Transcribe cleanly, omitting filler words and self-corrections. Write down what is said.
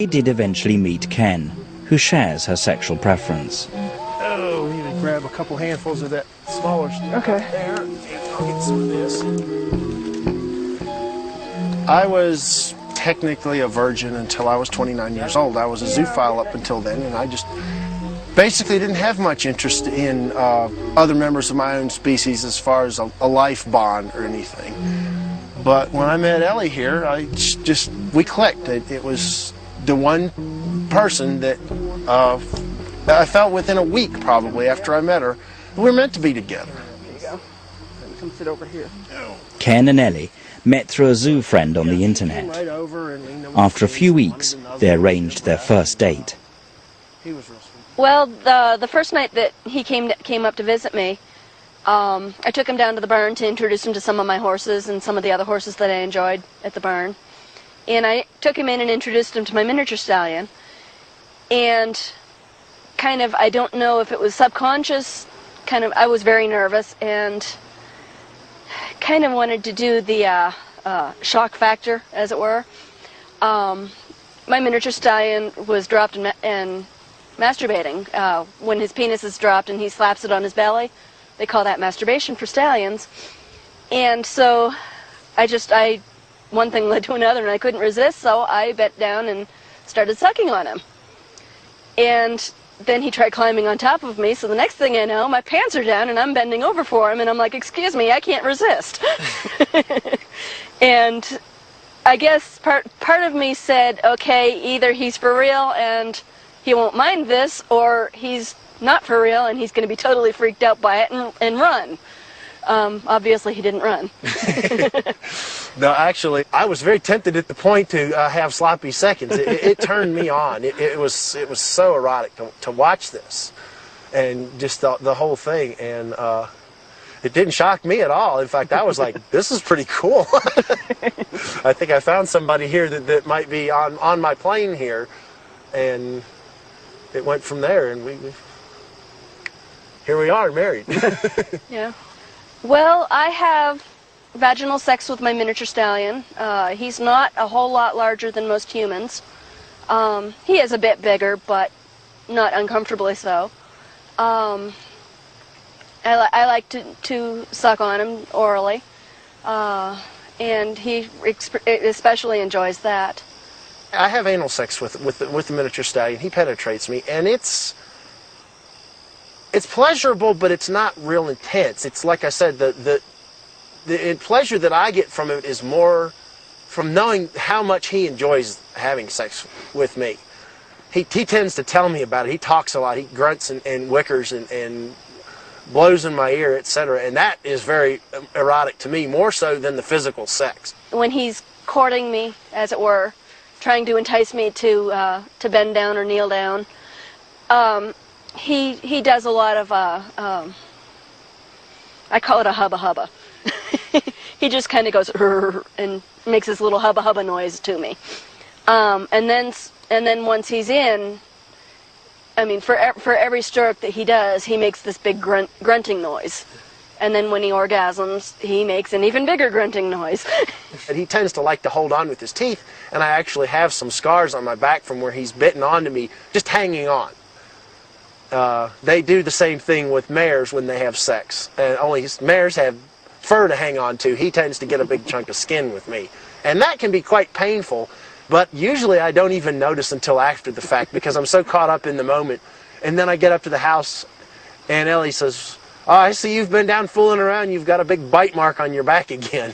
They did eventually meet Ken, who shares her sexual preference. Oh, we need to grab a couple handfuls of that smaller stuff. Okay. There, and I'll get some of this. I was technically a virgin until I was 29 years old. I was a zoophile up until then, and I just basically didn't have much interest in other members of my own species as far as a life bond or anything. But when I met Ellie here, we clicked. It was the one person that I felt within a week probably after I met her, we were meant to be together. There you go. Let me come sit over here. Ken and Ellie met through a zoo friend on the internet. After a few weeks, they arranged their first date. Well, the first night that he came up to visit me, I took him down to the barn to introduce him to some of my horses and some of the other horses that I enjoyed at the barn. And I took him in and introduced him to my miniature stallion. And kind of, I don't know if it was subconscious, I was very nervous and kind of wanted to do the shock factor, as it were. My miniature stallion was dropped and masturbating. When his penis is dropped and he slaps it on his belly, they call that masturbation for stallions. And so one thing led to another and I couldn't resist, so I bent down and started sucking on him. And then he tried climbing on top of me, so the next thing I know, my pants are down and I'm bending over for him and I'm like, excuse me, I can't resist. And I guess part of me said, okay, either he's for real and he won't mind this, or he's not for real and he's going to be totally freaked out by it and run. Obviously he didn't run. No, actually, I was very tempted at the point to have sloppy seconds. It turned me on. It was so erotic to watch this, and just the whole thing. And it didn't shock me at all. In fact, I was like, "This is pretty cool." I think I found somebody here that might be on my plane here, and it went from there. And here we are, married. Yeah. Well, I have vaginal sex with my miniature stallion. He's not a whole lot larger than most humans. He is a bit bigger, but not uncomfortably so. I like to suck on him orally, and he especially enjoys that. I have anal sex with the miniature stallion. He penetrates me, and it's pleasurable, but it's not real intense. It's like I said, the pleasure that I get from it is more from knowing how much he enjoys having sex with me. He tends to tell me about it. He talks a lot. He grunts and wickers and blows in my ear, etc. And that is very erotic to me, more so than the physical sex. When he's courting me, as it were, trying to entice me to bend down or kneel down, he does a lot of I call it a hubba hubba. He just kind of goes and makes this little hubba hubba noise to me, and then once he's in, I mean, for every stroke that he does, he makes this big grunting noise, and then when he orgasms, he makes an even bigger grunting noise. And he tends to like to hold on with his teeth, and I actually have some scars on my back from where he's bitten onto me, just hanging on. They do the same thing with mares when they have sex, and only mares have fur to hang on to. He tends to get a big chunk of skin with me, and that can be quite painful, but usually I don't even notice until after the fact because I'm so caught up in the moment. And then I get up to the house and Ellie says, "Oh, I see you've been down fooling around, you've got a big bite mark on your back again."